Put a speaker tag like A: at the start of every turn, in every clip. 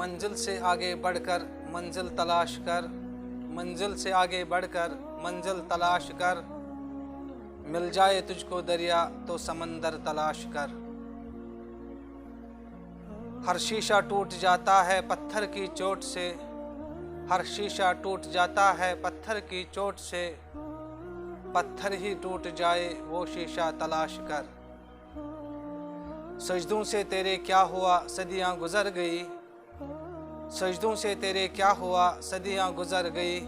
A: मंजिल से आगे बढ़कर मंजिल तलाश कर, मंजिल से आगे बढ़कर मंजिल तलाश कर, मिल जाए तुझको दरिया तो समंदर तलाश कर। हर शीशा टूट जाता है पत्थर की चोट से, हर शीशा टूट जाता है पत्थर की चोट से, पत्थर ही टूट जाए वो शीशा तलाश कर। सजदों से तेरे क्या हुआ सदियां गुजर गई, सजदों से तेरे क्या हुआ सदियां गुजर गई,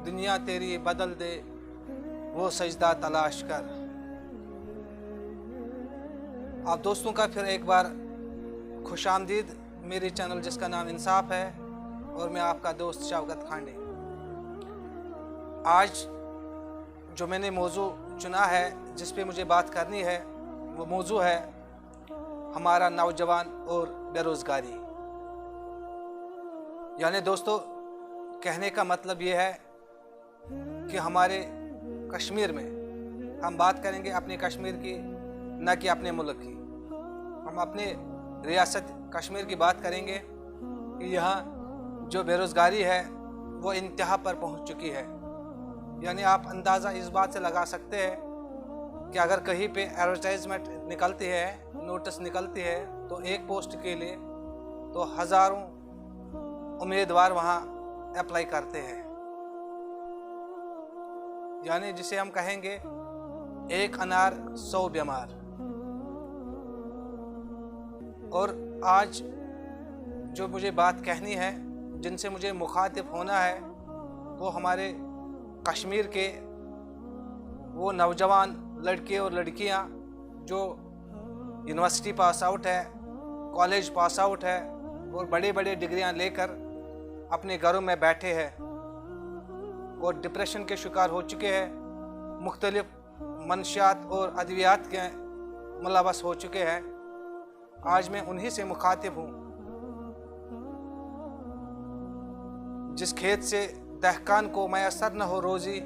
A: दुनिया तेरी बदल दे वो सजदा तलाश कर। आप दोस्तों का फिर एक बार खुशामदीद मेरे चैनल जिसका नाम इंसाफ है, और मैं आपका दोस्त शौकत खांडे। आज जो मैंने मौजू चुना है जिस पे मुझे बात करनी है वो मौजू है हमारा नौजवान और बेरोज़गारी। यानी दोस्तों कहने का मतलब ये है कि हमारे कश्मीर में हम बात करेंगे अपने कश्मीर की, न कि अपने मुल्क की। हम अपने रियासत कश्मीर की बात करेंगे कि यहाँ जो बेरोज़गारी है वो इंतहा पर पहुँच चुकी है। यानी आप अंदाज़ा इस बात से लगा सकते हैं कि अगर कहीं पे एडवर्टाइजमेंट निकलती है, नोटिस निकलती है, तो एक पोस्ट के लिए तो हज़ारों उम्मीदवार वहाँ अप्लाई करते हैं। यानी जिसे हम कहेंगे एक अनार 100 बीमार। और आज जो मुझे बात कहनी है, जिनसे मुझे मुखातिब होना है, वो हमारे कश्मीर के वो नौजवान लड़के और लड़कियां जो यूनिवर्सिटी पास आउट है, कॉलेज पास आउट है और बड़े बड़े डिग्रियां लेकर अपने घरों में बैठे हैं और डिप्रेशन के शिकार हो चुके हैं, मुख्तलिफ मंशियात और अद्वियात के मुलव्वस हो चुके हैं। आज मैं उन्हीं से मुखातिब हूँ। जिस खेत से दहकान को मैसर न हो रोज़ी,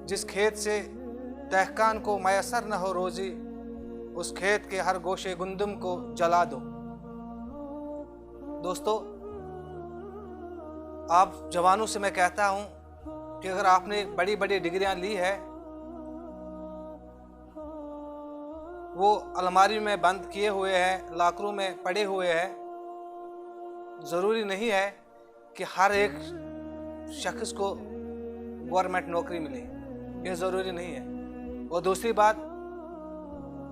A: जिस खेत से दहकान को मैसर न हो रोज़ी, उस खेत के हर गोशे गुंदम को जला दो। दोस्तों आप जवानों से मैं कहता हूँ कि अगर आपने बड़ी बड़ी डिग्रियां ली है, वो अलमारी में बंद किए हुए हैं, लाकरों में पड़े हुए हैं। ज़रूरी नहीं है कि हर एक शख्स को गवर्नमेंट नौकरी मिले, ये ज़रूरी नहीं है। और दूसरी बात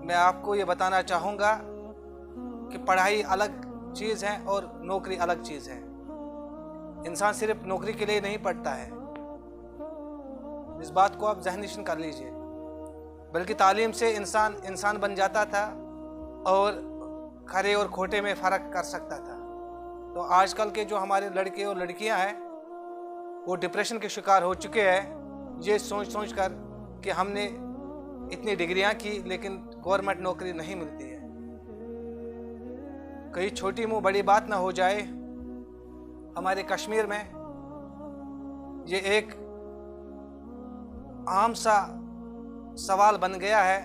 A: मैं आपको ये बताना चाहूँगा कि पढ़ाई अलग चीज़ है और नौकरी अलग चीज़ है। इंसान सिर्फ नौकरी के लिए नहीं पढ़ता है, इस बात को आप ज़हननशीन कर लीजिए। बल्कि तालीम से इंसान बन जाता था और खरे और खोटे में फ़र्क कर सकता था। तो आजकल के जो हमारे लड़के और लड़कियां हैं वो डिप्रेशन के शिकार हो चुके हैं, ये सोच कर कि हमने इतनी डिग्रियां की लेकिन गवर्नमेंट नौकरी नहीं मिलती है। कहीं छोटी मुँह बड़ी बात ना हो जाए, हमारे कश्मीर में ये एक आम सा सवाल बन गया है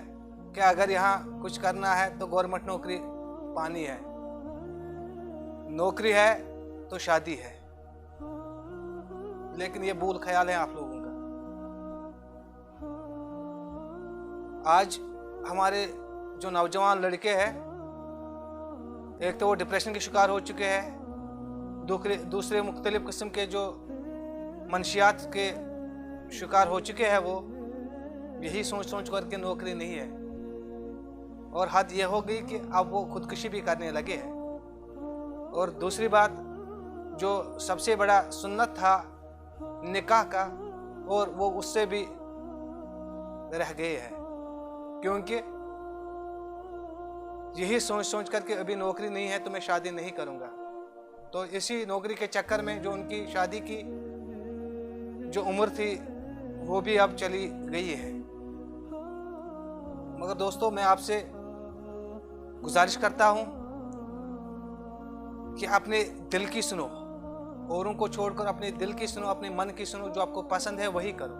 A: कि अगर यहाँ कुछ करना है तो गवर्नमेंट नौकरी पानी है, नौकरी है तो शादी है। लेकिन ये भूल ख्याल है आप लोगों का। आज हमारे जो नौजवान लड़के हैं, एक तो वो डिप्रेशन के शिकार हो चुके हैं, दूसरे मुख्तलिफ किस्म के जो मंशियात के शिकार हो चुके हैं। वो यही सोच कर के नौकरी नहीं है, और हद ये हो गई कि अब वो खुदकुशी भी करने लगे हैं। और दूसरी बात, जो सबसे बड़ा सुन्नत था निकाह का, और वो उससे भी रह गए हैं, क्योंकि यही सोच करके अभी नौकरी नहीं है तो मैं शादी नहीं करूँगा। तो इसी नौकरी के चक्कर में जो उनकी शादी की जो उम्र थी वो भी अब चली गई है। मगर दोस्तों मैं आपसे गुजारिश करता हूँ कि अपने दिल की सुनो, औरों को छोड़कर अपने दिल की सुनो, अपने मन की सुनो। जो आपको पसंद है वही करो।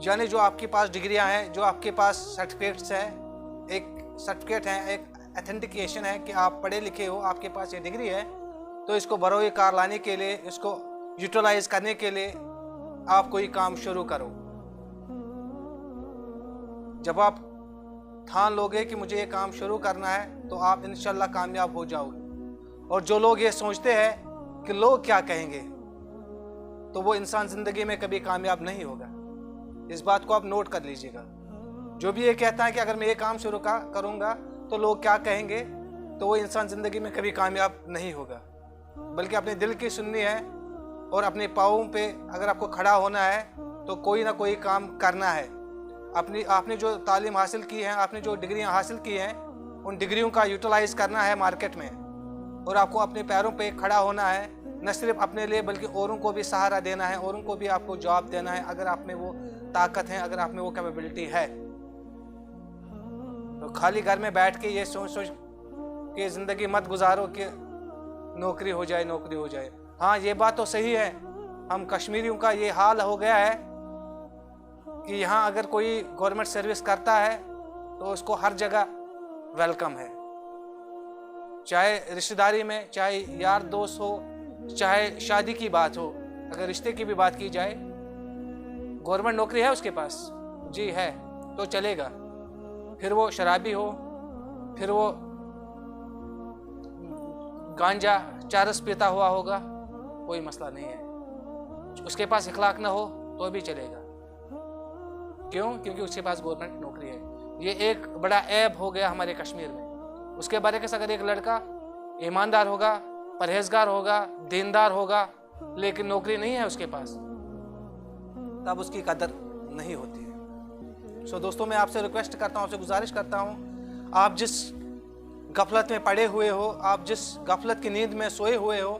A: यानी जो आपके पास डिग्रियां हैं, जो आपके पास सर्टिफिकेट्स हैं, एक सर्टिफिकेट है, एक ऑथेंटिकेशन है कि आप पढ़े लिखे हो, आपके पास ये डिग्री है, तो इसको बरोए कार लाने के लिए, इसको यूटिलाइज करने के लिए आप कोई काम शुरू करो। जब आप ठान लोगे कि मुझे ये काम शुरू करना है तो आप इंशाल्लाह कामयाब हो जाओगे। और जो लोग ये सोचते हैं कि लोग क्या कहेंगे, तो वो इंसान ज़िंदगी में कभी कामयाब नहीं होगा। इस बात को आप नोट कर लीजिएगा। जो भी ये कहता है कि अगर मैं ये काम शुरू करूँगा तो लोग क्या कहेंगे, तो वो इंसान ज़िंदगी में कभी कामयाब नहीं होगा। बल्कि अपने दिल की सुननी है और अपने पाँवों पे अगर आपको खड़ा होना है तो कोई ना कोई काम करना है। आपने जो तालीम हासिल की है, आपने जो डिग्रियां हासिल की हैं, उन डिग्रियों का यूटिलाइज करना है मार्केट में, और आपको अपने पैरों पे खड़ा होना है। न सिर्फ अपने लिए बल्कि औरों को भी सहारा देना है, औरों को भी आपको जवाब देना है अगर आप में वो ताकत है, अगर आप में वो कैपेबिलिटी है। तो खाली घर में बैठ के ये सोच के ज़िंदगी मत गुजारो कि नौकरी हो जाए, नौकरी हो जाए। हाँ, ये बात तो सही है, हम कश्मीरियों का ये हाल हो गया है कि यहाँ अगर कोई गवर्नमेंट सर्विस करता है तो उसको हर जगह वेलकम है, चाहे रिश्तेदारी में, चाहे यार दोस्त हो, चाहे शादी की बात हो। अगर रिश्ते की भी बात की जाए, गवर्नमेंट नौकरी है उसके पास, जी है तो चलेगा। फिर वो शराबी हो, फिर वो गांजा चरस पीता हुआ होगा, कोई मसला नहीं है। उसके पास इखलाक ना हो तो भी चलेगा। क्यों? क्योंकि उसके पास गवर्नमेंट नौकरी है। ये एक बड़ा ऐब हो गया हमारे कश्मीर में। उसके बरक्स अगर एक लड़का ईमानदार होगा, परहेजगार होगा, दीनदार होगा, लेकिन नौकरी नहीं है उसके पास, तब उसकी कदर नहीं होती है। सो दोस्तों, मैं आपसे रिक्वेस्ट करता हूँ, आपसे गुजारिश करता हूँ, आप जिस गफलत में पड़े हुए हो, आप जिस गफलत की नींद में सोए हुए हो,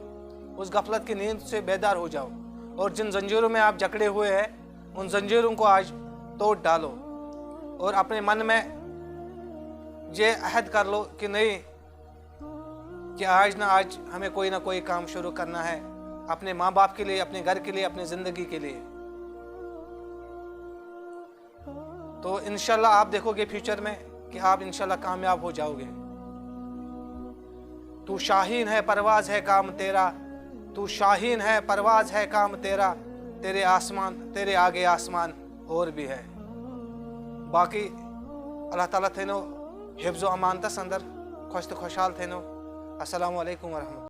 A: उस गफलत की नींद से बेदार हो जाओ। और जिन जंजीरों में आप जकड़े हुए हैं, उन जंजीरों को आज तोड़ डालो और अपने मन में ये अहद कर लो कि नहीं, कि आज ना आज हमें कोई ना कोई काम शुरू करना है, अपने माँ बाप के लिए, अपने घर के लिए, अपनी ज़िंदगी के लिए। तो इंशाल्लाह आप देखोगे फ्यूचर में कि आप इंशाल्लाह कामयाब हो जाओगे। तू शाहीन है, परवाज़ है काम तेरा, तू शाहीन है, परवाज़ है काम तेरा, तेरे आगे आसमान और भी है। बाकी अल्लाह ताला थे नो हिफ्ज़ व अमानत अंदर खुश तो खुशहाल थे नो। अस्सलामु अलैकुम व रहमतुल्लाह।